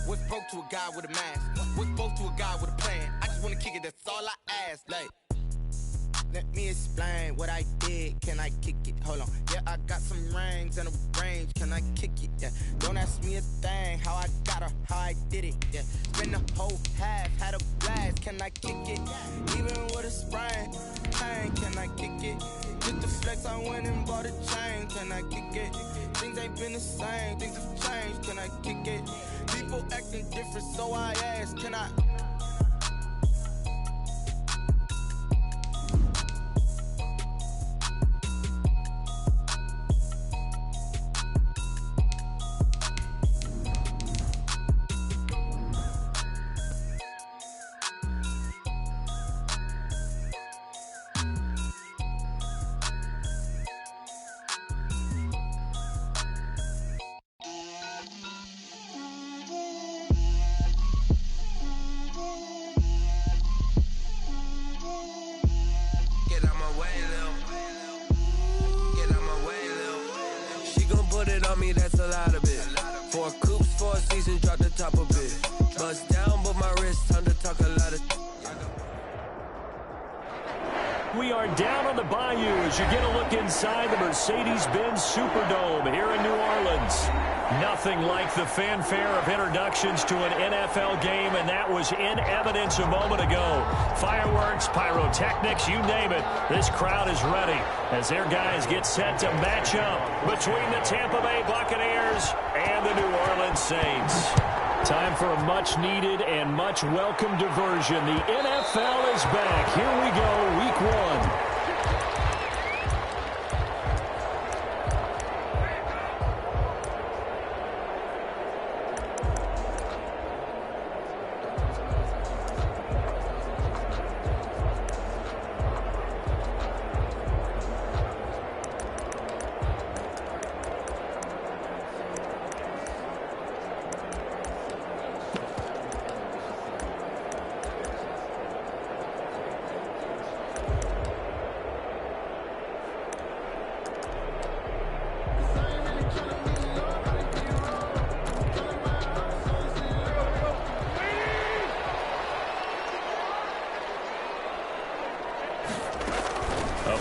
What's broke to a guy with a mask? What's broke to a guy with a plan? I just wanna kick it, that's all I ask. Like, let me explain what I did. Can I kick it? Hold on. Yeah, I got some rings and a range. Can I kick it? Yeah. Don't ask me a thing. How I got her, how I did it. Yeah. Spend the whole half, had a blast. Can I kick it? Even with a sprain. Pain, can I kick it? Just the flex, I went and bought a chain. Can I kick it? Things ain't been the same. Things have changed. Can I kick it? People acting different, so I ask. Can I? That's a lot of it. 4 coops, 4 seasons, drop the top of it. Bust down, but my wrist, time to talk a lot of. We are down on the bayou as you get a look inside the Mercedes-Benz Superdome here in New Orleans. Nothing like the fanfare of introductions to an NFL game, and that was in evidence a moment ago. Fireworks, pyrotechnics, you name it. This crowd is ready as their guys get set to match up between the Tampa Bay Buccaneers and the New Orleans Saints. Time for a much-needed and much-welcome diversion. The NFL is back. Here we go, Week 1.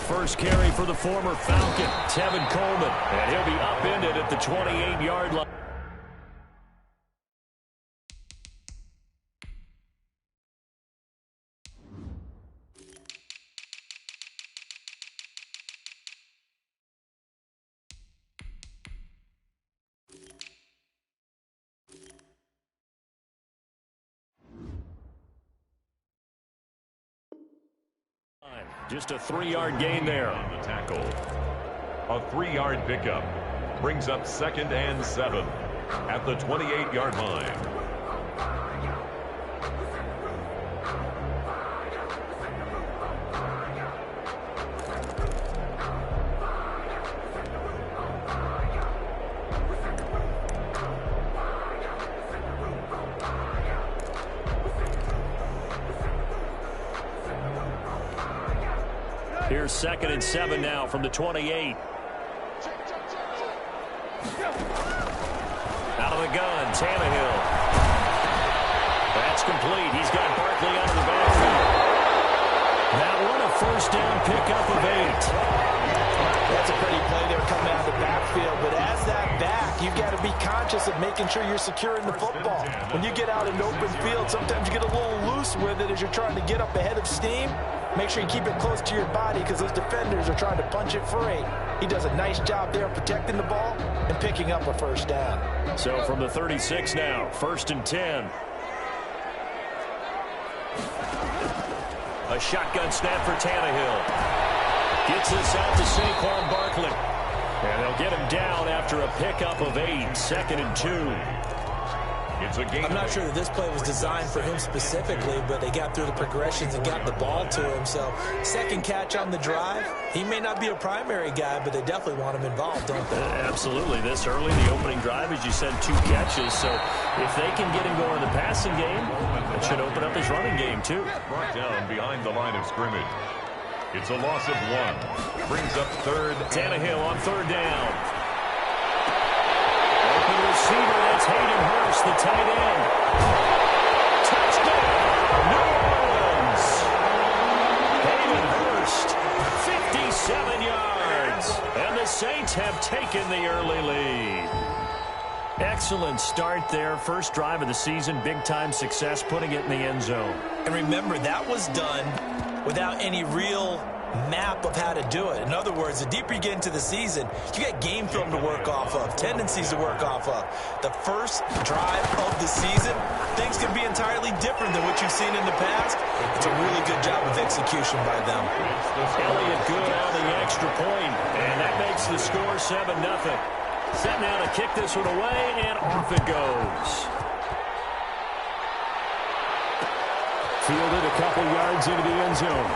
First carry for the former Falcon, Tevin Coleman, and he'll be upended at the 28-yard line. Just a 3-yard gain there on the tackle. A 3-yard pickup brings up 2nd and 7 at the 28-yard line. Here's 2nd and 7 now from the 28. Out of the gun, Tannehill. That's complete. He's got Barkley out of the backfield. That one, a first down pickup of 8. That's a pretty play there coming out of the backfield. But as that back, you've got to be conscious of making sure you're securing the football. When you get out in open field, sometimes you get a little loose with it as you're trying to get up ahead of steam. Make sure you keep it close to your body because those defenders are trying to punch it free. He does a nice job there protecting the ball and picking up a first down. So from the 36 now, 1st and 10. A shotgun snap for Tannehill. Gets this out to Saquon Barkley. And they'll get him down after a pickup of 8, 2nd and 2. It's a game. I'm not sure that this play was designed for him specifically, but they got through the progressions and got the ball to him. So, second catch on the drive. He may not be a primary guy, but they definitely want him involved, don't they? Absolutely. This early, the opening drive, as you said, 2 catches. So, if they can get him going in the passing game, it should open up his running game, too. Brought down behind the line of scrimmage. It's a loss of 1. Brings up 3rd. Tannehill on 3rd down. Open receiver, that's Hayden Hurst, the tight end. taken the early lead. Excellent start there. First drive of the season, big-time success, putting it in the end zone. And remember, that was done without any real map of how to do it. In other words, the deeper you get into the season, you got game film to work off of, tendencies to work off of. The first drive of the season, things can be entirely different than what you've seen in the past. It's a really good job of execution by them. Elliott good on the extra point, and that makes the score 7-0. Set now to kick this one away, and off it goes. Fielded a couple yards into the end zone.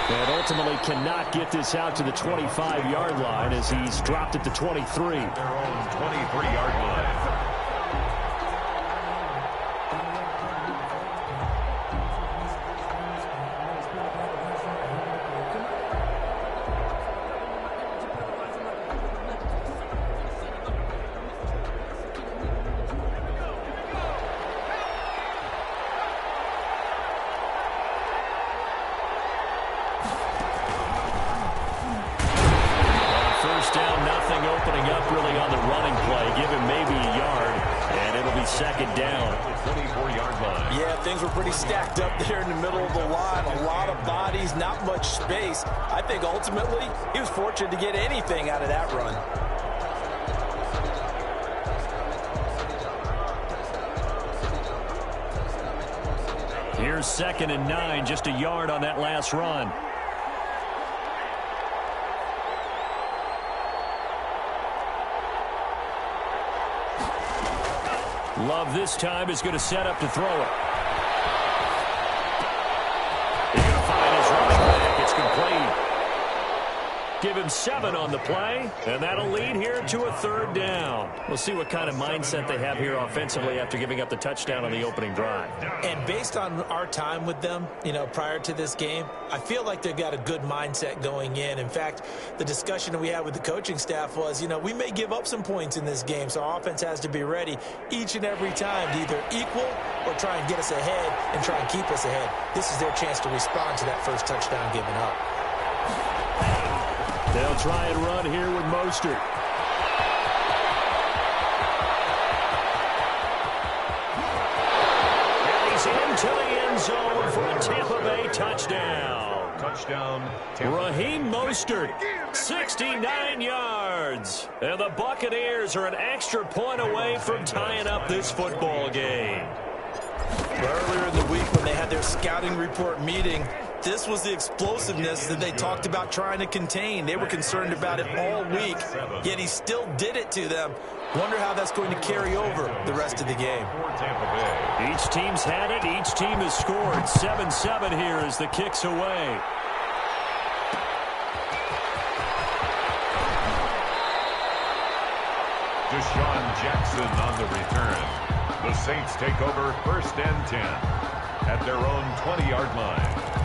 And ultimately cannot get this out to the 25-yard line as he's dropped at the 23. Their own 23-yard line. Second down. 24-yard line. Yeah, things were pretty stacked up there in the middle of the line. A lot of bodies, not much space. I think ultimately he was fortunate to get anything out of that run. Here's 2nd and 9, just a yard on that last run. Love this time is going to set up to throw it. He's going to find his running back. It's complete. Give him 7 on the play, and that'll lead here to a 3rd down. We'll see what kind of mindset they have here offensively after giving up the touchdown on the opening drive. And based on our time with them, prior to this game, I feel like they've got a good mindset going in. In fact, the discussion that we had with the coaching staff was, we may give up some points in this game, so our offense has to be ready each and every time to either equal or try and get us ahead and try and keep us ahead. This is their chance to respond to that first touchdown given up. They'll try and run here with Mostert. And he's into the end zone for a Tampa Bay touchdown. Touchdown. Raheem Mostert, 69 yards. And the Buccaneers are an extra point away from tying up this football game. Earlier in the week when they had their scouting report meeting, this was the explosiveness that they talked about trying to contain. They were concerned about it all week, yet he still did it to them. Wonder how that's going to carry over the rest of the game. Each team's had it. Each team has scored. 7-7 here as the kick's away. Deshaun Jackson on the return. The Saints take over 1st and 10 at their own 20-yard line.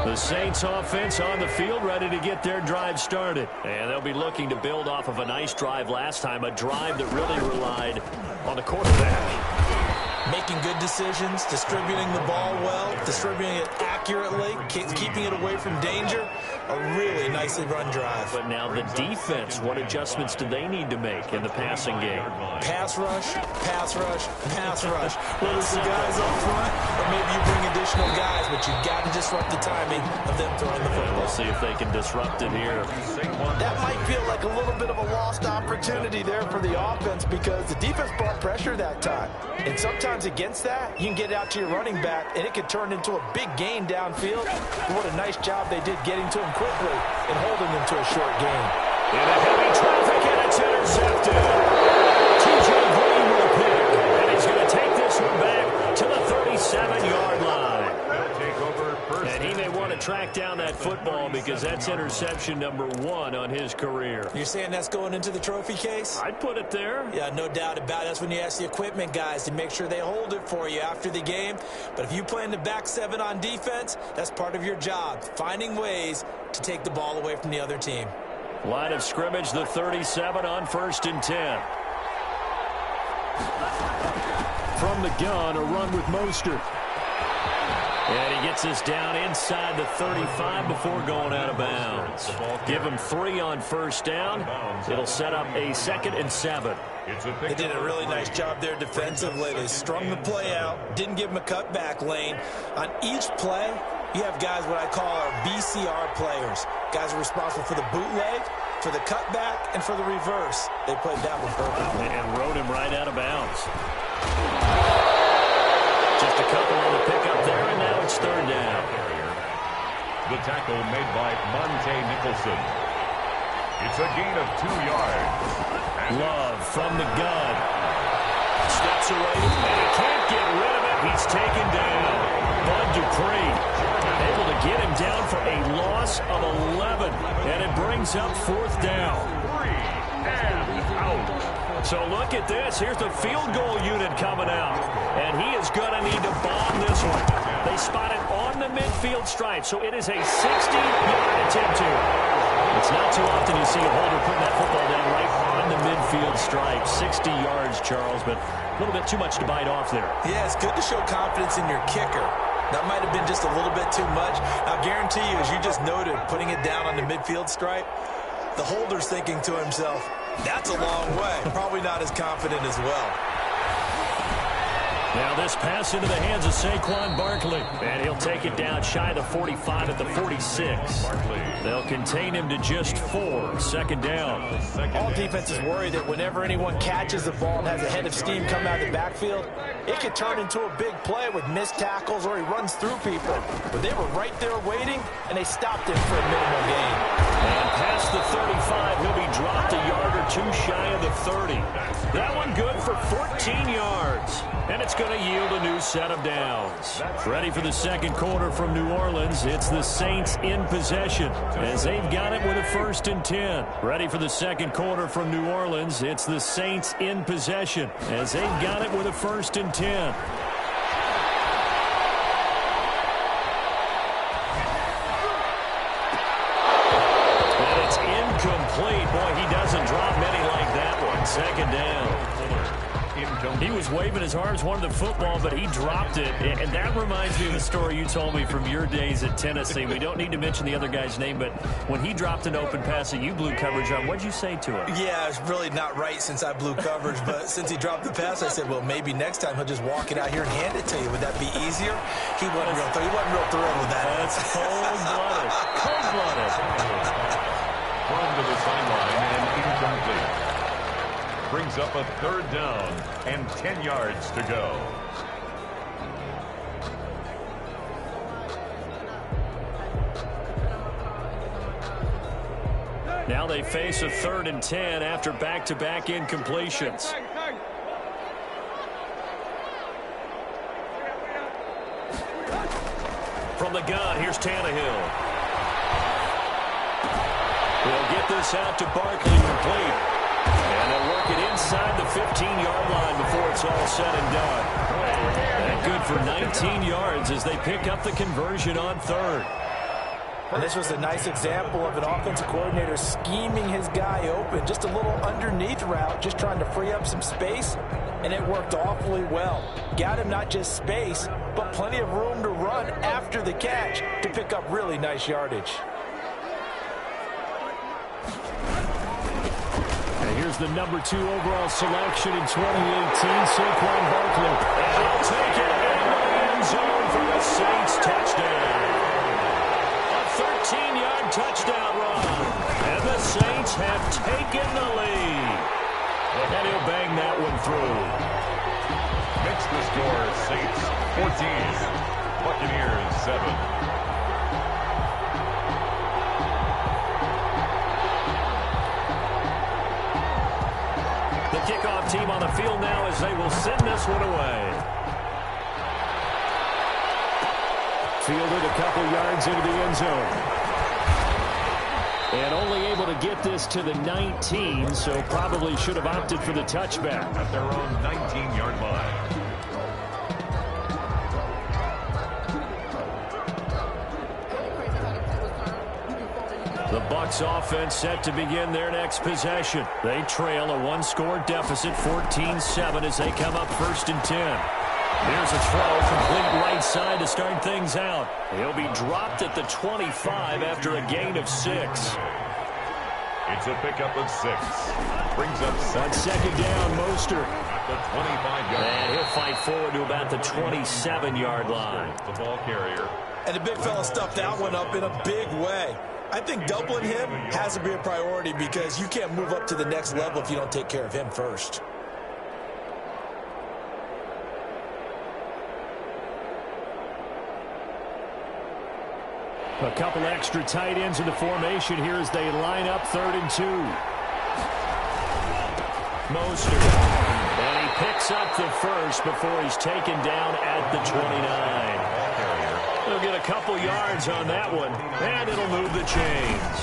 The Saints offense on the field, ready to get their drive started. And they'll be looking to build off of a nice drive last time, a drive that really relied on the quarterback. Making good decisions, distributing the ball well, distributing it accurately, keeping it away from danger. A really nicely run drive. But now the defense, what adjustments do they need to make in the passing game? Pass rush, pass rush, pass rush. Whether it's the guys up front or maybe you bring additional guys, but you've got to disrupt the timing of them throwing the football. We'll see if they can disrupt it here. That might feel like a little bit of a lost opportunity there for the offense because the defense brought pressure that time. And sometimes against that, you can get it out to your running back, and it could turn into a big gain downfield. But what a nice job they did getting to him quickly and holding him to a short gain. In a heavy traffic, and it's intercepted. TJ Green with a pick, and he's going to take this one back to the 37-yard line. And he may want to track down that football because that's interception number 1 on his career. You're saying that's going into the trophy case? I'd put it there. Yeah, no doubt about it. That's when you ask the equipment guys to make sure they hold it for you after the game. But if you plan to back 7 on defense, that's part of your job, finding ways to take the ball away from the other team. Line of scrimmage, the 37 on 1st and 10. From the gun, a run with Mostert. And he gets us down inside the 35 before going out of bounds. Give him 3 on first down. It'll set up a 2nd and 7. They did a really nice job there defensively. They strung the play out, didn't give him a cutback lane. On each play, you have guys what I call our BCR players. Guys are responsible for the bootleg, for the cutback, and for the reverse. They played that one perfectly. And rode him right out of bounds. Just a couple on the pickup there, and now it's 3rd down. The tackle made by Monte Nicholson. It's a gain of 2 yards. Love from the gun. Steps away, and he can't get rid of it. He's taken down. Bud Dupree able to get him down for a loss of 11, and it brings up 4th down. 3 and out. So look at this. Here's the field goal unit coming out. And he is going to need to bomb this one. They spot it on the midfield stripe. So it is a 60-yard attempt here. It's not too often you see a holder putting that football down right on the midfield stripe. 60 yards, Charles, but a little bit too much to bite off there. Yeah, it's good to show confidence in your kicker. That might have been just a little bit too much. I'll guarantee you, as you just noted, putting it down on the midfield stripe, the holder's thinking to himself, that's a long way. Probably not as confident as well. Now this pass into the hands of Saquon Barkley. And he'll take it down shy of the 45 at the 46. They'll contain him to just 4. 2nd down. All defenses worry that whenever anyone catches the ball and has a head of steam come out of the backfield, it could turn into a big play with missed tackles or he runs through people. But they were right there waiting, and they stopped him for a minimal gain. And past the 35, he'll be dropped a yard or 2 shy of the 30. That one good for 14 yards. And it's going to yield a new set of downs. Ready for the 2nd quarter from New Orleans. It's the Saints in possession as they've got it with a 1st and 10. Ready for the 2nd quarter from New Orleans. It's the Saints in possession as they've got it with a 1st and 10. Complete. Boy, he doesn't drop many like that one. 2nd down. He was waving his arms, wanted the football, but he dropped it. And that reminds me of the story you told me from your days at Tennessee. We don't need to mention the other guy's name, but when he dropped an open pass that you blew coverage on, what'd you say to him? Yeah, it's really not right since I blew coverage, but since he dropped the pass, I said, well, maybe next time he'll just walk it out here and hand it to you. Would that be easier? He wasn't real thrilled with that. That's cold-blooded. Cold-blooded. Thrown to the sideline and incomplete. Brings up a 3rd down and 10 yards to go. Now they face a 3rd and 10 after back-to-back incompletions. From the gun, here's Tannehill. He'll get this out to Barkley, complete. And they'll work it inside the 15-yard line before it's all said and done. And good for 19 yards as they pick up the conversion on 3rd. And this was a nice example of an offensive coordinator scheming his guy open. Just a little underneath route, just trying to free up some space, and it worked awfully well. Got him not just space, but plenty of room to run after the catch to pick up really nice yardage. Here's the number 2 overall selection in 2018, Saquon Barkley. And he'll take it into the end zone for the Saints touchdown. A 13-yard touchdown run. And the Saints have taken the lead. And he'll bang that one through. Makes the score Saints 14, Buccaneers 7. Kickoff team on the field now as they will send this one away. Fielded a couple yards into the end zone. And only able to get this to the 19, so probably should have opted for the touchback. At their own 19-yard line. The Bucs offense set to begin their next possession. They trail a 1-score deficit, 14-7, as they come up 1st and 10. Here's a throw, complete right side to start things out. He'll be dropped at the 25 after a gain of 6. It's a pickup of 6. Brings up 6. On second down, Mostert. At the 25-yard line. And he'll fight forward to about the 27-yard line. The ball carrier. And the big fella stuffed that one up in a big way. I think doubling him has to be a priority because you can't move up to the next level if you don't take care of him first. A couple extra tight ends in the formation here as they line up 3rd and 2. Mostert. And he picks up the first before he's taken down at the 29. He'll get a couple yards on that one, and it'll move the chains.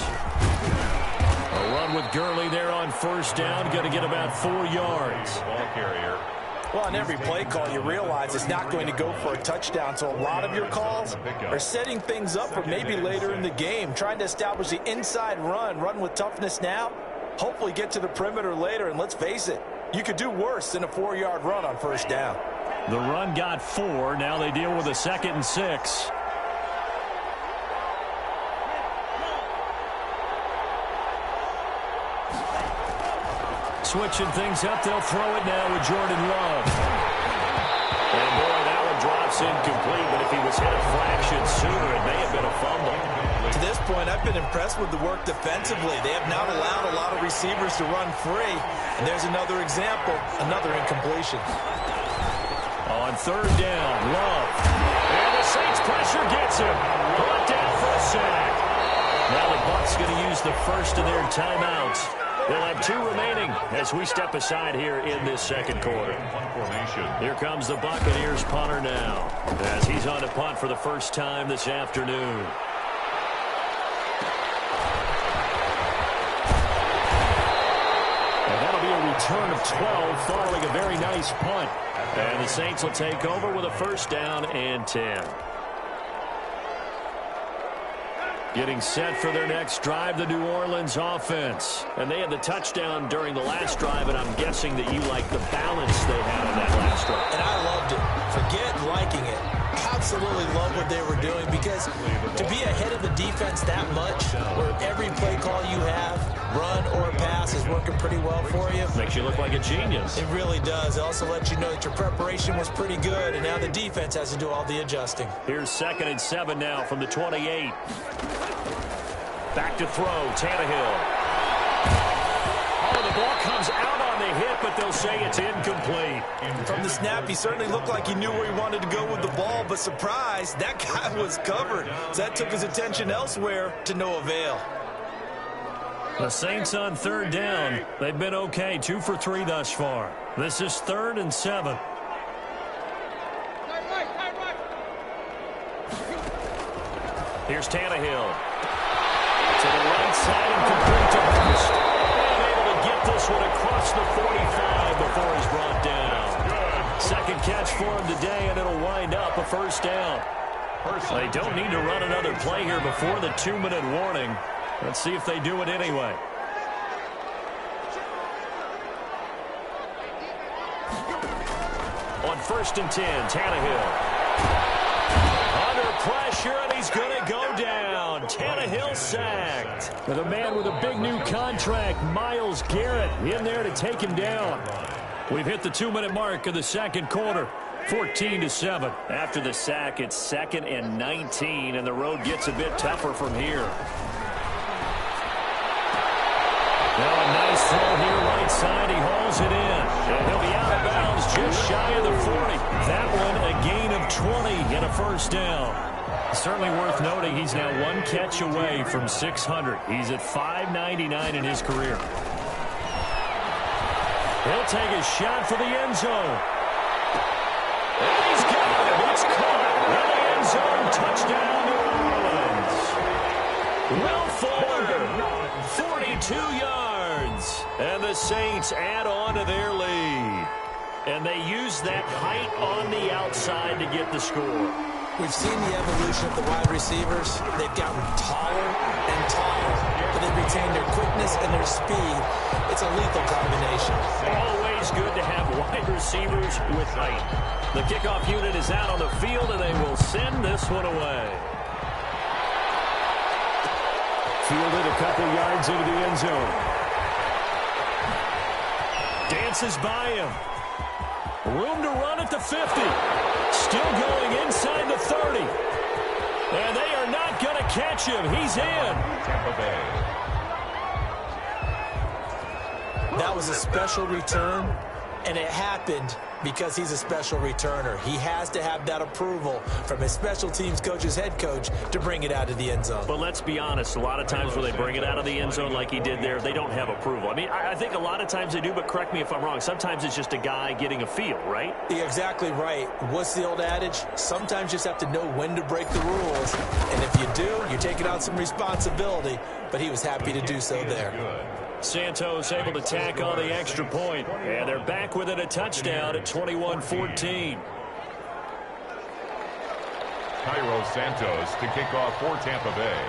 A run with Gurley there on 1st down, going to get about 4 yards. Ball carrier. Well, on every play call, you realize it's not going to go for a touchdown, so a lot of your calls are setting things up for maybe later in the game, trying to establish the inside run with toughness now, hopefully get to the perimeter later, and let's face it, you could do worse than a 4-yard run on 1st down. The run got 4. Now they deal with a 2nd and 6. Switching things up, they'll throw it now with Jordan Love. And boy, that one drops incomplete, but if he was hit a fraction sooner, it may have been a fumble. To this point, I've been impressed with the work defensively. They have not allowed a lot of receivers to run free. And there's another example, another incompletion. On 3rd down, Love. And the Saints pressure gets him. Brought down for a sack. Now the Bucs going to use the first of their timeouts. They'll have 2 remaining as we step aside here in this 2nd quarter. Here comes the Buccaneers punter now as he's on to punt for the first time this afternoon. And that'll be a return of 12 following a very nice punt. And the Saints will take over with a 1st down and 10. Getting set for their next drive, the New Orleans offense. And they had the touchdown during the last drive, and I'm guessing that you like the balance they had on that last drive. And I loved it. Forget liking it. Absolutely love what they were doing because to be ahead of the defense that much, where every play call you have, run or pass, is working pretty well for you. Makes you look like a genius. It really does. It also lets you know that your preparation was pretty good, and now the defense has to do all the adjusting. Here's 2nd and 7 now from the 28. Back to throw, Tannehill. Oh, the ball comes out on the hit, but they'll say it's incomplete. From the snap, he certainly looked like he knew where he wanted to go with the ball, but surprise, that guy was covered. So that took his attention elsewhere to no avail. The Saints on 3rd down. They've been okay, 2 for 3 thus far. This is 3rd and 7. Here's Tannehill. To the right side and complete to Hurst. And able to get this one across the 45 before he's brought down. 2nd catch for him today, and it'll wind up a 1st down. They don't need to run another play here before the 2-minute warning. Let's see if they do it anyway. On 1st and 10, Tannehill. Under pressure, and he's going to go down. Tannehill sacked. And a man with a big new contract, Myles Garrett, in there to take him down. We've hit the 2-minute mark of the 2nd quarter. 14-7. After the sack, it's 2nd and 19, and the road gets a bit tougher from here. Now a nice throw here right side. He hauls it in. And he'll be out of bounds just shy of the 40. That one a gain of 20 and a 1st down. Certainly worth noting he's now 1 catch away from 600. He's at 599 in his career. He'll take a shot for the end zone. And he's got it. It's caught in the end zone. Touchdown, New Orleans. Will Fuller, 42 yards. And the Saints add on to their lead. And they use that height on the outside to get the score. We've seen the evolution of the wide receivers. They've gotten taller and taller, but they've retained their quickness quickness and their speed, it's a lethal combination. Always good to have wide receivers with height. The kickoff unit is out on the field, and they will send this one away. Fielded a couple yards into the end zone. Dances by him. Room to run at the 50. Still going inside the 30. And they are not going to catch him. He's in. Tampa Bay. That was a special return, and it happened because he's a special returner. He has to have that approval from his special teams coach's head coach to bring it out of the end zone. But let's be honest, a lot of times when they bring it out of the end zone like he did there, they don't have approval. I mean, I think a lot of times they do, but correct me if I'm wrong. Sometimes it's just a guy getting a feel, right? You're exactly right. What's the old adage? Sometimes you just have to know when to break the rules. And if you do, you're taking out some responsibility. But he was happy to do so there. Santos able to tack on the extra point, and they're back within a touchdown at 21-14. Cairo Santos to kick off for Tampa Bay.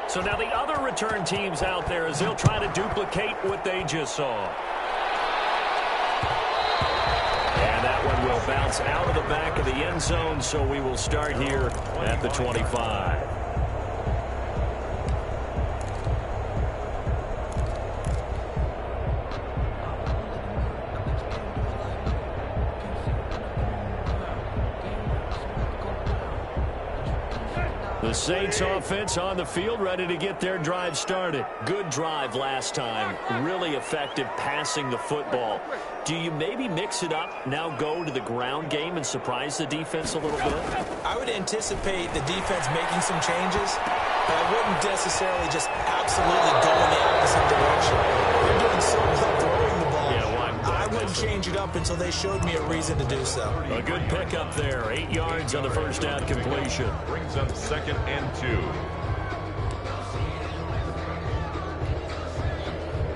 So now the other return teams out there as they'll try to duplicate what they just saw. And that one will bounce out of the back of the end zone, so we will start here at the 25. The Saints offense on the field, ready to get their drive started. Good drive last time. Really effective passing the football. Do you maybe mix it up, now go to the ground game and surprise the defense a little bit? I would anticipate the defense making some changes, but I wouldn't necessarily just absolutely go in the opposite direction. They're doing so well throwing the ball. I wouldn't change it up until they showed me a reason to do so. A good pickup there. 8 yards on the first down completion. Brings up 2nd and 2.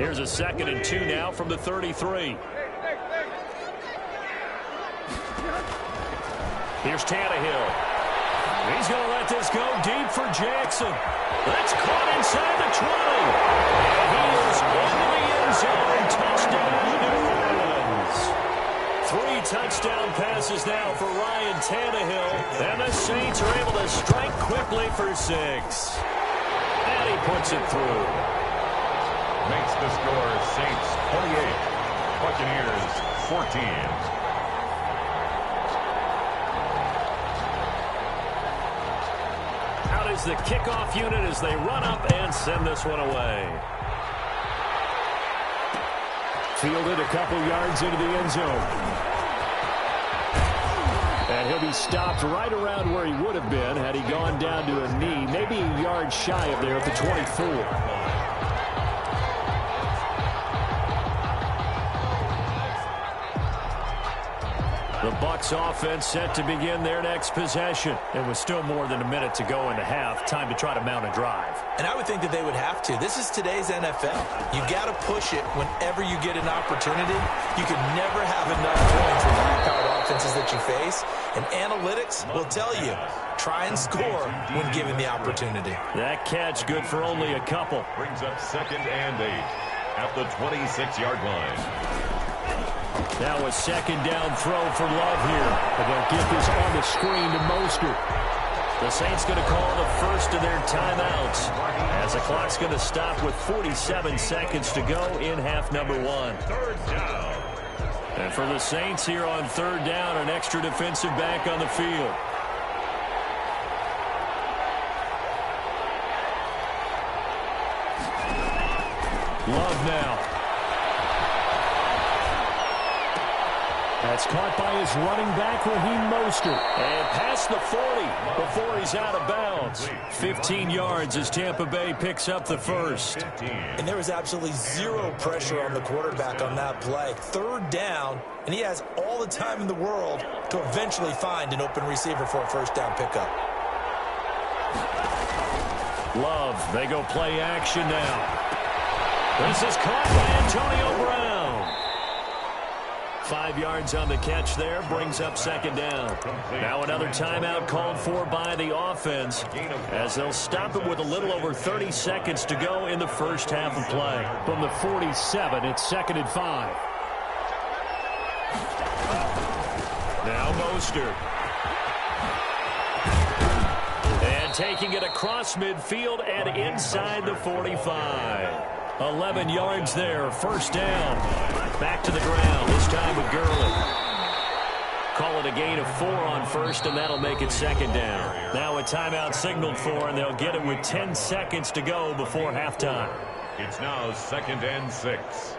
Here's a 2nd and 2 now from the 33. Here's Tannehill. He's going to let this go deep for Jackson. That's caught inside the 20. And he is into the end zone. Touchdown, New Orleans. 3 touchdown passes now for Ryan Tannehill. And the Saints are able to strike quickly for 6. And he puts it through. Makes the score Saints 28, Buccaneers 14. Out is the kickoff unit as they run up and send this one away. Fielded a couple yards into the end zone. And he'll be stopped right around where he would have been had he gone down to a knee, maybe a yard shy of there at the 24. The Bucs offense set to begin their next possession. And with still more than a minute to go in the half, time to try to mount a drive. And I would think that they would have to. This is today's NFL. You got to push it whenever you get an opportunity. You can never have enough points with high-powered offenses that you face. And analytics will tell you, try and score when given the opportunity. That catch good for only a couple. Brings up 2nd and 8 at the 26-yard line. Now a 2nd down throw for Love here. And they'll get this on the screen to Mostert. The Saints going to call the first of their timeouts as the clock's going to stop with 47 seconds to go in half number 1. 3rd down. And for the Saints here on 3rd down, an extra defensive back on the field. Love now. That's caught by his running back, Raheem Mostert. And past the 40 before he's out of bounds. 15 yards as Tampa Bay picks up the first. And there was absolutely zero pressure on the quarterback on that play. 3rd down, and he has all the time in the world to eventually find an open receiver for a first down pickup. Love, they go play action now. This is caught by Antonio Brown. 5 yards on the catch there, brings up second down. Now another timeout called for by the offense as they'll stop it with a little over 30 seconds to go in the first half of play. From the 47, it's 2nd and 5. Now Mostert. And taking it across midfield and inside the 45. 11 yards there, first down. Back to the ground, this time with Gurley. Call it a gain of 4 on first, and that'll make it second down. Now a timeout signaled for, and they'll get it with 10 seconds to go before halftime. It's now 2nd and 6.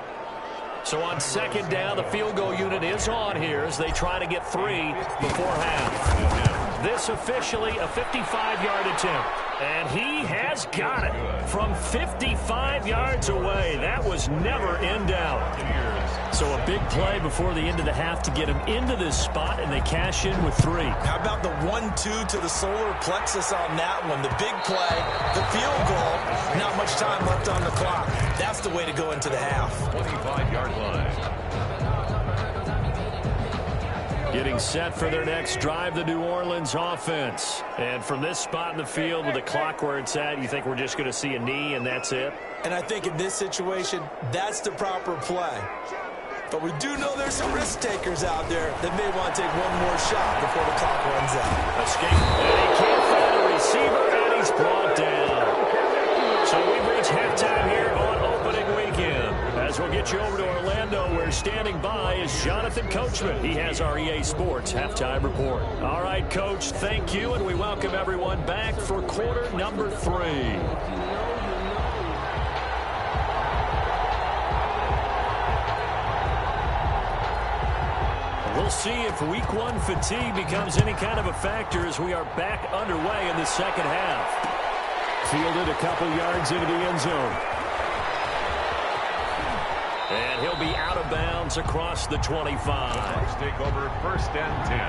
So on second down, the field goal unit is on here as they try to get 3 before half. This officially a 55-yard attempt. And he has got it from 55 yards away. That was never in doubt. So a big play before the end of the half to get him into this spot, and they cash in with 3. How about the 1-2 to the solar plexus on that one? The big play, the field goal, not much time left on the clock. That's the way to go into the half. 25-yard line. Getting set for their next drive, the New Orleans offense. And from this spot in the field with the clock where it's at, you think we're just going to see a knee and that's it? And I think in this situation, that's the proper play. But we do know there's some risk takers out there that may want to take one more shot before the clock runs out. Escape. And he can't find a receiver, and he's brought down. So we've reached halftime here on opening weekend. As we'll get you over to Orlando, where standing by is Jonathan Coachman. He has our EA Sports halftime report. All right, Coach, thank you, and we welcome everyone back for quarter number 3. We'll see if week 1 fatigue becomes any kind of a factor as we are back underway in the second half. Fielded a couple yards into the end zone. And he'll be out of bounds across the 25. Bucs take over 1st and 10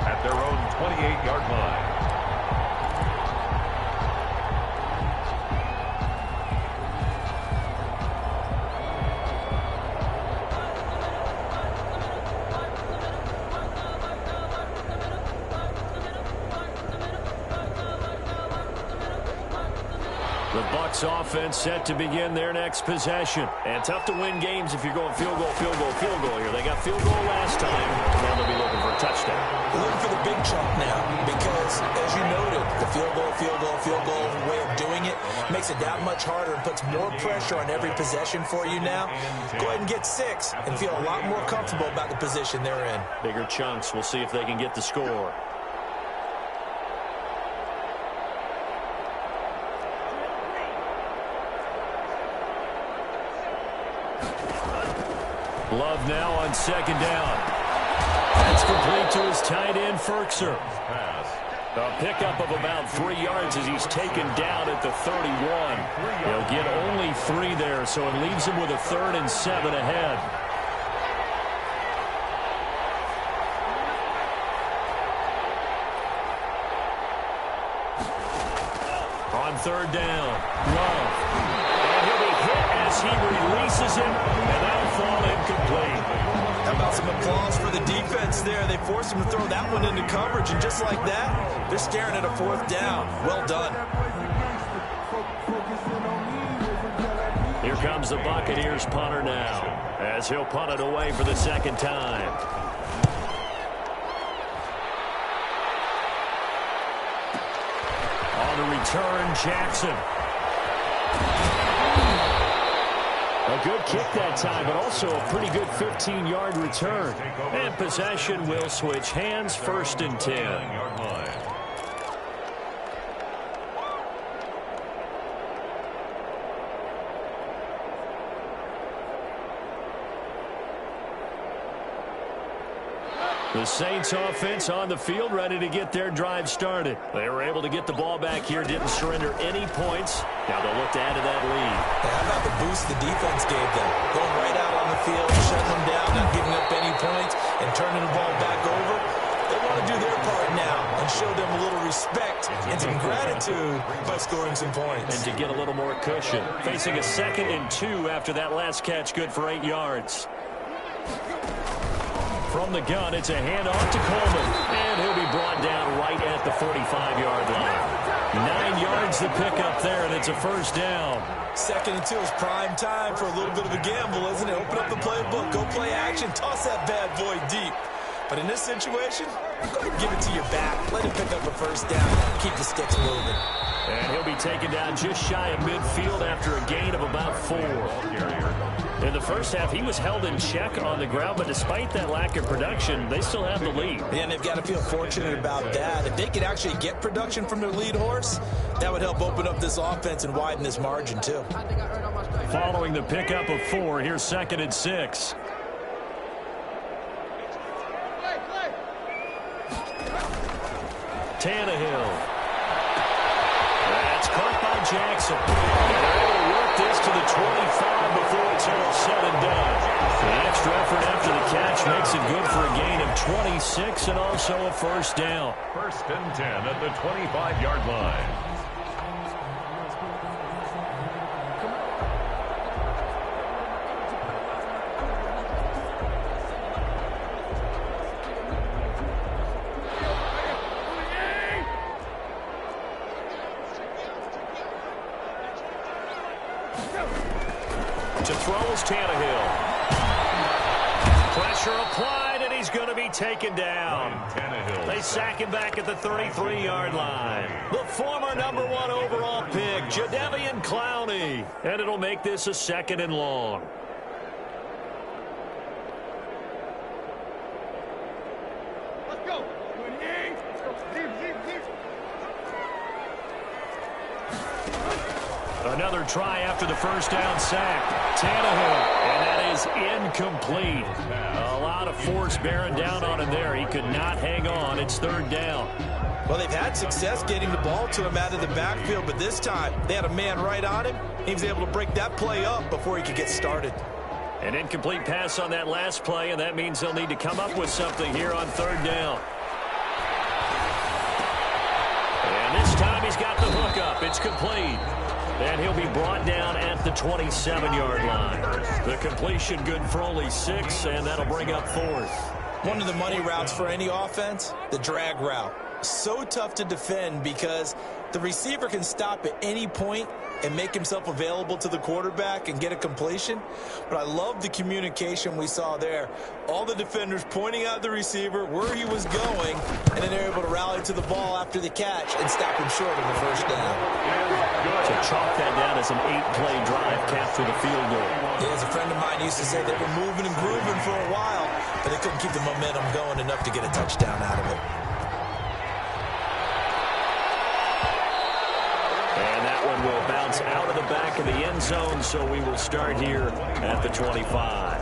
at their own 28-yard line. The Bucs offense set to begin their next possession. And tough to win games if you're going field goal, field goal, field goal here. They got field goal last time. Now they'll be looking for a touchdown. They're looking for the big chunk now because, as you noted, the field goal way of doing it makes it that much harder and puts more pressure on every possession for you now. Go ahead and get 6 and feel a lot more comfortable about the position they're in. Bigger chunks. We'll see if they can get the score. Love now on second down. That's complete to his tight end, Ferkser. A pickup of about 3 yards as he's taken down at the 31. He'll get only 3 there, so it leaves him with a 3rd and 7 ahead. On 3rd down, Love. And he'll be hit as he releases him, and that'll fall incomplete. How about some applause for the defense there? They forced him to throw that one into coverage, and just like that, they're staring at a 4th down. Well done. Here comes the Buccaneers punter now, as he'll punt it away for the 2nd time. On the return, Jackson. A good kick that time, but also a pretty good 15-yard return. And possession will switch hands, 1st and 10. The Saints offense on the field, ready to get their drive started. They were able to get the ball back here, didn't surrender any points. Now they'll look to add to that lead. How about the boost the defense gave them? Going right out on the field, shutting them down, not giving up any points, and turning the ball back over. They want to do their part now and show them a little respect and some gratitude by scoring some points. And to get a little more cushion. Facing a 2nd and 2 after that last catch, good for 8 yards. From the gun, it's a handoff to Coleman. And he'll be brought down right at the 45-yard line. 9 yards to pick up there, and it's a first down. 2nd and 2 is prime time for a little bit of a gamble, isn't it? Open up the playbook, go play action, toss that bad boy deep. But in this situation, go ahead and give it to your back. Let him pick up a first down. Keep the sticks moving. And he'll be taken down just shy of midfield after a gain of about 4. In the first half, he was held in check on the ground, but despite that lack of production, they still have the lead. And they've got to feel fortunate about that. If they could actually get production from their lead horse, that would help open up this offense and widen this margin, too. Following the pickup of 4, here's 2nd and 6. Tannehill. That's caught by Jackson. And they're able to work this to the 25 before it's all said and done. The extra effort after the catch makes it good for a gain of 26 and also a first down. 1st and 10 at the 25-yard line. To throw is Tannehill. Pressure applied, and he's going to be taken down. They sack him back at the 33-yard line. The former #1 overall pick, Jadeveon Clowney. And it'll make this a 2nd and long. Let's go. Another try after the first down sack. Tannehill, and that is incomplete. A lot of force bearing down on him there. He could not hang on. It's 3rd down. Well, they've had success getting the ball to him out of the backfield, but this time they had a man right on him. He was able to break that play up before he could get started. An incomplete pass on that last play, and that means they'll need to come up with something here on 3rd down. And this time he's got the hook up. It's complete. And he'll be brought down at the 27-yard line. The completion good for only 6, and that'll bring up 4th. One of the money routes for any offense, the drag route. So tough to defend because the receiver can stop at any point and make himself available to the quarterback and get a completion. But I love the communication we saw there. All the defenders pointing out the receiver where he was going, and then they're able to rally to the ball after the catch and stop him short of the first down. To chalk that down as an 8-play drive capture the field goal. Yeah, as a friend of mine used to say, they were moving and grooving for a while, but they couldn't keep the momentum going enough to get a touchdown out of it. And that one will bounce out of the back of the end zone, so we will start here at the 25.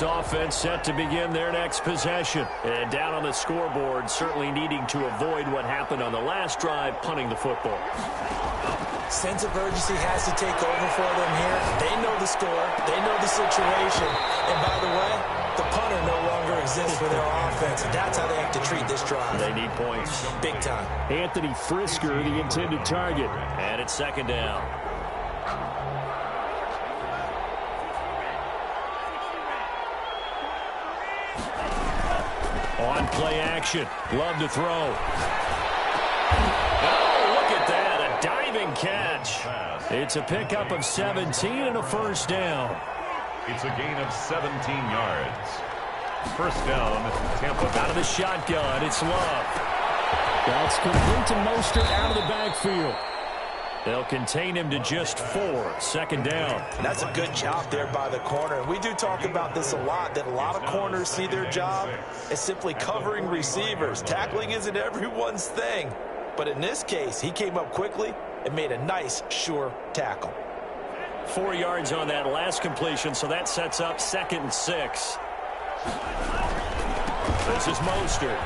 Offense set to begin their next possession. And down on the scoreboard, certainly needing to avoid what happened on the last drive, punting the football. Sense of urgency has to take over for them here. They know the score. They know the situation. And by the way, the punter no longer exists for their offense. That's how they have to treat this drive. They need points. Big time. Anthony Frisker, the intended target. And it's 2nd down. On play action. Love to throw. Oh, look at that. A diving catch. It's a pickup of 17 and a first down. It's a gain of 17 yards. First down, Tampa Bay. Out of the shotgun, it's Love. That's complete to Mostert out of the backfield. They'll contain him to just 4. 2nd down. And that's a good job there by the corner. And we do talk about this a lot, that a lot of corners see their job as simply covering receivers. Tackling isn't everyone's thing. But in this case, he came up quickly and made a nice, sure tackle. 4 yards on that last completion, so that sets up 2nd and 6. This is Mostert.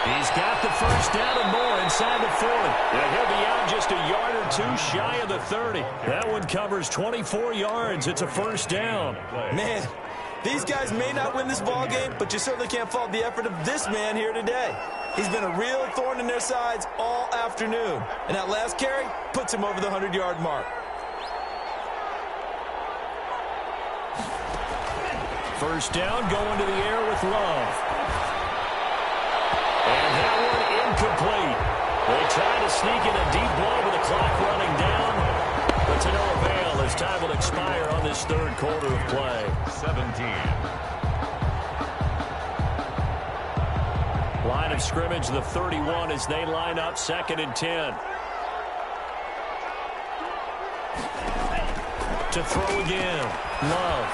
He's got the first down and more inside the 40. And he'll be out just a yard or 2 shy of the 30. That one covers 24 yards. It's a first down. Man, These guys may not win this ball game, but you certainly can't fault the effort of this man here today. He's been a real thorn in their sides all afternoon. And that last carry puts him over the 100-yard mark. First down, going to the air with Love. And that one incomplete. They try to sneak in a deep ball with the clock running down, but to no avail as time will expire on this third quarter of play. 17. Line of scrimmage, the 31, as they line up 2nd and 10. To throw again, Love.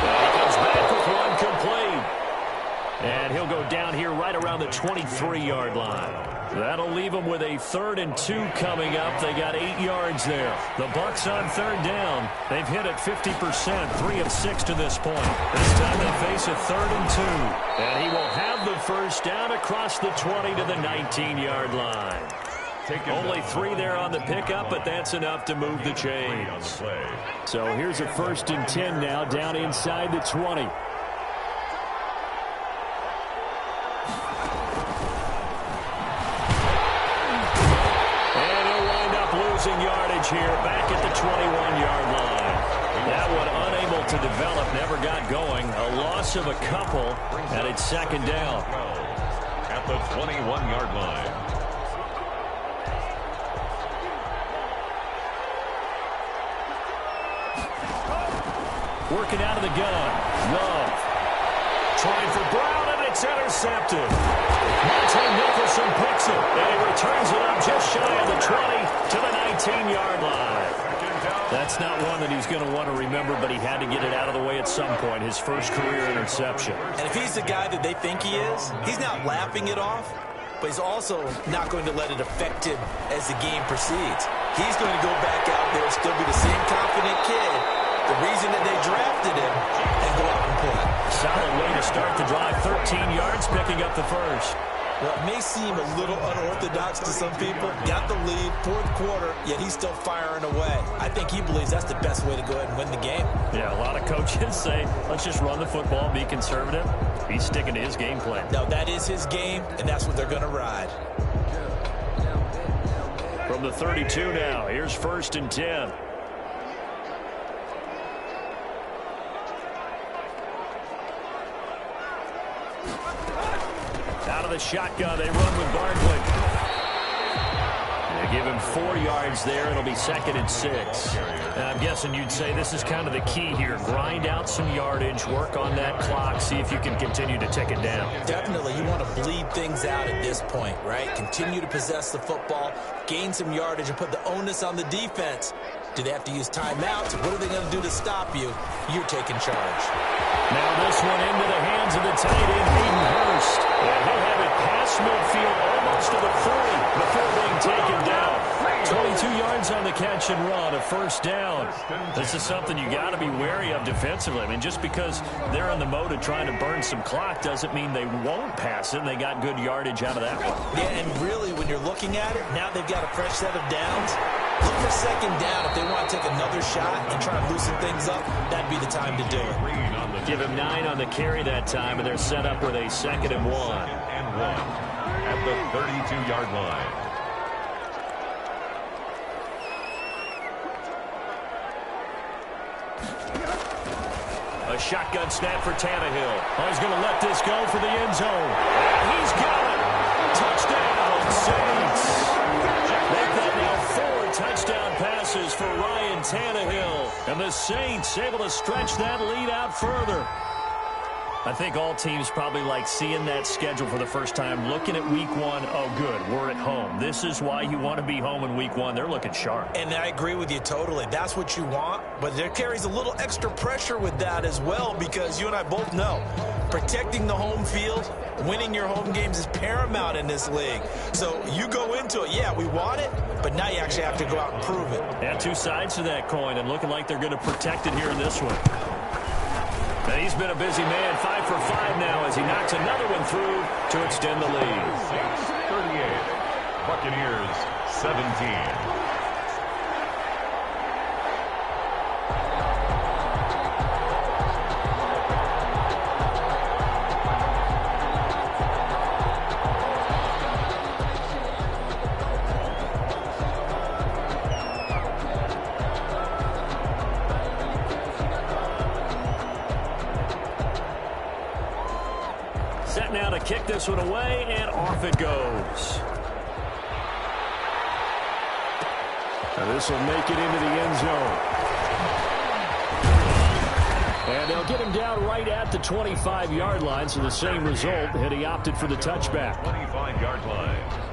And he comes back with one complete. And he'll go down here right around the 23-yard line. That'll leave them with a 3rd and 2 coming up. They got 8 yards there. The Bucs on 3rd down. They've hit it 50%, 3 of 6 to this point. This time they face a 3rd and 2. And he will have the first down across the 20 to the 19-yard line. Only 3 there on the pickup, but that's enough to move the chains. So here's a 1st and 10 now, down inside the 20. And he'll wind up losing yardage here, back at the 21-yard line. That one unable to develop, never got going. A loss of a couple, and it's 2nd down. At the 21-yard line. Working out of the gun. Love. Trying for Brown, and it's intercepted. Monte Nicholson picks it, and he returns it up just shy of the 20 to the 19-yard line. That's not one that he's going to want to remember, but he had to get it out of the way at some point. His first career interception. And if he's the guy that they think he is, he's not laughing it off, but he's also not going to let it affect him as the game proceeds. He's going to go back out there, still be the same confident kid, the reason that they drafted him, and go out and play. Solid way to start the drive. 13 yards, picking up the first. Well, it may seem a little unorthodox to some people. Got the lead, 4th quarter, yet he's still firing away. I think he believes that's the best way to go ahead and win the game. Yeah, a lot of coaches say, let's just run the football, be conservative. He's sticking to his game plan. No, that is his game, and that's what they're going to ride. From the 32 now, here's 1st and 10. Out of the shotgun, they run with Barkley. They give him 4 yards there. It'll be 2nd and 6. And I'm guessing you'd say this is kind of the key here. Grind out some yardage, work on that clock, see if you can continue to tick it down. Definitely. You want to bleed things out at this point, right? Continue to possess the football, gain some yardage, and put the onus on the defense. Do they have to use timeouts? What are they going to do to stop you? You're taking charge. Now this one into the hands of the tight end, Hayden Hurst. And he'll have it past midfield, almost to the 40 before being taken down. 22 yards on the catch and run, a first down. This is something you got to be wary of defensively. I mean, just because they're in the mode of trying to burn some clock doesn't mean they won't pass it, and they got good yardage out of that one. Yeah, and really, when you're looking at it, now they've got a fresh set of downs. Look for 2nd down. If they want to take another shot and try and loosen things up, that'd be the time to do it. Give him 9 on the carry that time, and they're set up with a 2nd and 1. At the 32-yard line. A shotgun snap for Tannehill. Oh, he's going to let this go for the end zone. And he's got it. Touchdown, Saints. Make that now 4 touchdown passes for Ryan Tannehill. And the Saints able to stretch that lead out further. I think all teams probably like seeing that schedule for the first time, looking at week 1. Oh, good, we're at home. This is why you want to be home in week 1. They're looking sharp. And I agree with you totally. That's what you want, but there carries a little extra pressure with that as well, because you and I both know protecting the home field, winning your home games is paramount in this league. So you go into it, yeah, we want it, but now you actually have to go out and prove it. And 2 sides to that coin, and looking like they're going to protect it here in this one. And he's been a busy man, 5 for 5 now as he knocks another one through to extend the lead. 38, Buccaneers 17. this one away, and off it goes. And this will make it into the end zone. And they'll get him down right at the 25-yard line, so the same result, and he opted for the touchback. 25-yard line.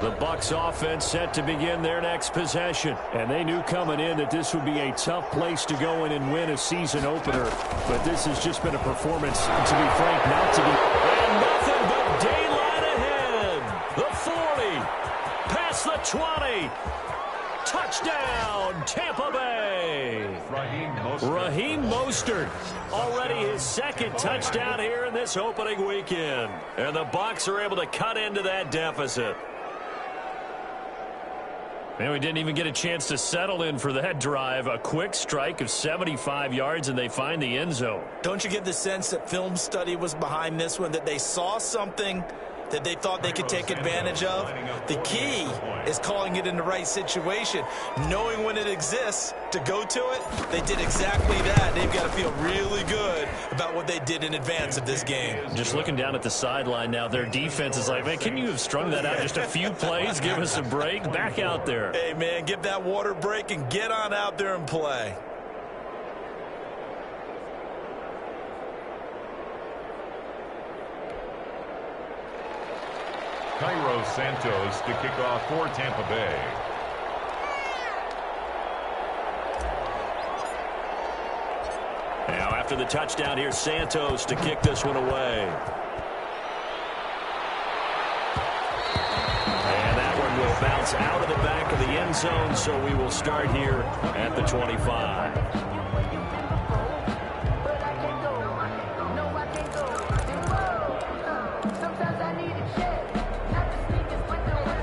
The Bucs offense set to begin their next possession. And they knew coming in that this would be a tough place to go in and win a season opener. But this has just been a performance, to be frank, not to be. And nothing but daylight ahead. The 40. Past the 20. Touchdown, Tampa Bay. Raheem Mostert. Already his second touchdown here in this opening weekend. And the Bucs are able to cut into that deficit. Man, we didn't even get a chance to settle in for that drive. A quick strike of 75 yards, and they find the end zone. Don't you get the sense that film study was behind this one, that they saw something that they thought they could take advantage of? The key is calling it in the right situation, knowing when it exists to go to it. They did exactly that. They've got to feel really good about what they did in advance of this game. Just looking down at the sideline now, their defense is like, man, can you have strung that out just a few plays? Give us a break. Back out there. Hey, man, give that water break and get on out there and play. Cairo Santos to kick off for Tampa Bay. Now after the touchdown, here's Santos to kick this one away. And that one will bounce out of the back of the end zone, so we will start here at the 25.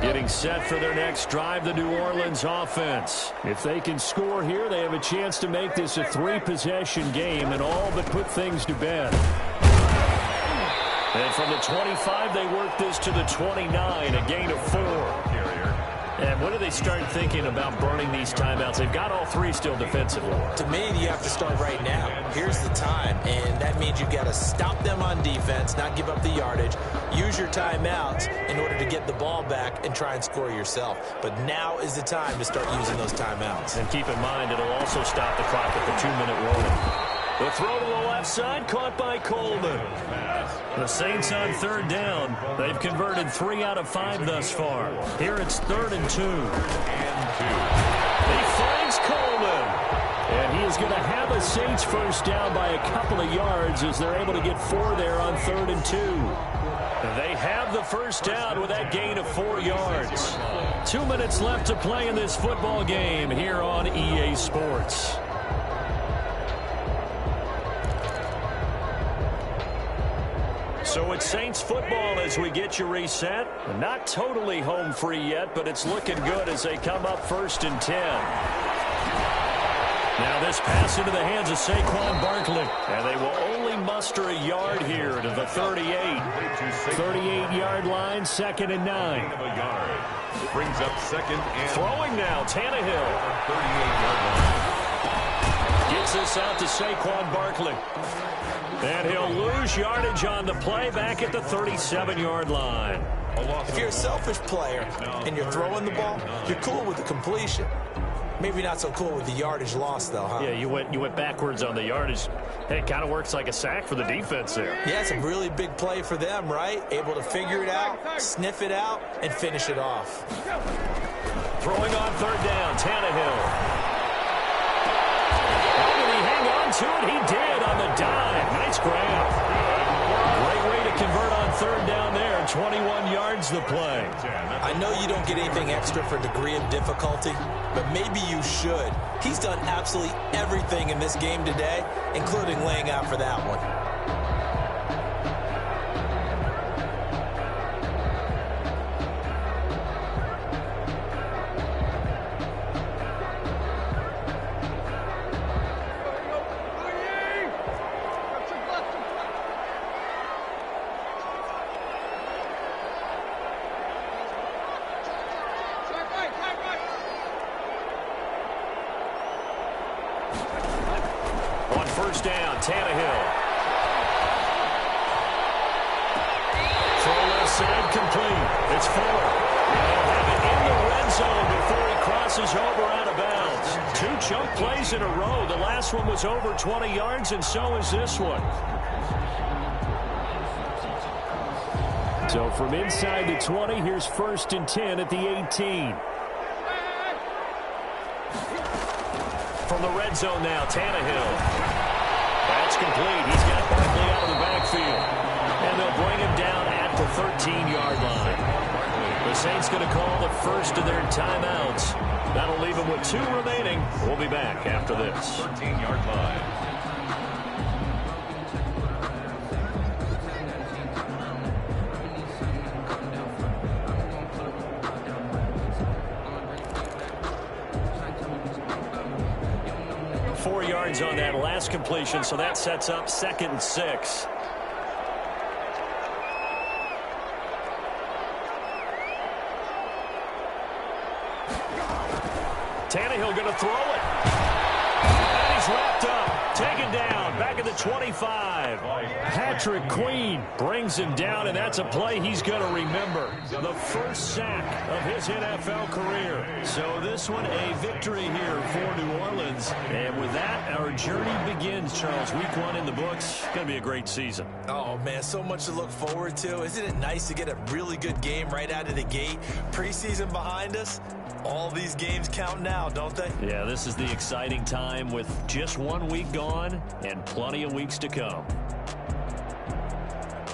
Getting set for their next drive, the New Orleans offense. If they can score here, they have a chance to make this a three-possession game and all but put things to bed. And from the 25, they work this to the 29, a gain of 4. And when do they start thinking about burning these timeouts? They've got all three still defensively. To me, you have to start right now. Here's the time, and that means you've got to stop them on defense, not give up the yardage, use your timeouts in order to get the ball back and try and score yourself. But now is the time to start using those timeouts. And keep in mind, it'll also stop the clock at the 2-minute warning. The throw to the left side, caught by Coleman. The Saints on third down. They've converted 3 out of 5 thus far. Here it's 3rd and 2. He finds Coleman. And he is going to have a Saints first down by a couple of yards as they're able to get 4 there on 3rd and 2. They have the first down with that gain of 4 yards. 2 minutes left to play in this football game here on EA Sports. So it's Saints football as we get you reset. Not totally home free yet, but it's looking good as they come up 1st and 10. Now this pass into the hands of Saquon Barkley. And they will only muster a yard here to the 38. 38-yard line, 2nd and 9. Brings up 2nd and... Throwing now, Tannehill. 38-yard line. Gets this out to Saquon Barkley. And he'll lose yardage on the play back at the 37-yard line. If you're a selfish player and you're throwing the ball, you're cool with the completion. Maybe not so cool with the yardage loss, though, huh? Yeah, you went backwards on the yardage. Hey, it kind of works like a sack for the defense there. Yeah, it's a really big play for them, right? Able to figure it out, sniff it out, and finish it off. Throwing on 3rd down, Tannehill. To it, he did on the dive. Nice grab. Great way to convert on 3rd down there. 21 yards the play. I know you don't get anything extra for degree of difficulty, but maybe you should. He's done absolutely everything in this game today, including laying out for that one. first down. Tannehill. Throw left side complete. It's Fuller. And they'll have it in the red zone before he crosses over out of bounds. 2 chunk plays in a row. The last one was over 20 yards, and so is this one. So from inside the 20, here's 1st and 10 at the 18. From the red zone now, Tannehill. That's complete. He's got Barkley out of the backfield. And they'll bring him down at the 13-yard line. The Saints going to call the first of their timeouts. That'll leave them with 2 remaining. We'll be back after this. 13-yard line. On that last completion, so that sets up 2nd and 6. Tannehill going to throw it. And he's wrapped up, taken down, back at the 25. Patrick Queen brings him down, and that's a play he's going to remember. The first sack of his NFL career. So this one a victory here for New Orleans. And with that, our journey begins, Charles. Week 1 in the books. Going to be a great season. Oh, man, so much to look forward to. Isn't it nice to get a really good game right out of the gate? Preseason behind us. All these games count now, don't they? Yeah, this is the exciting time with just 1 week gone and plenty of weeks to come.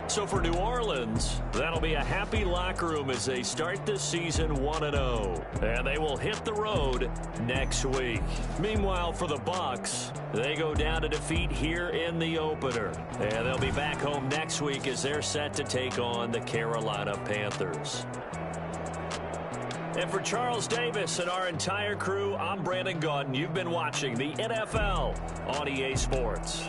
So for New Orleans, that'll be a happy locker room as they start this season 1-0. And they will hit the road next week. Meanwhile, for the Bucs, they go down to defeat here in the opener. And they'll be back home next week as they're set to take on the Carolina Panthers. And for Charles Davis and our entire crew, I'm Brandon Gaudin. You've been watching the NFL on EA Sports.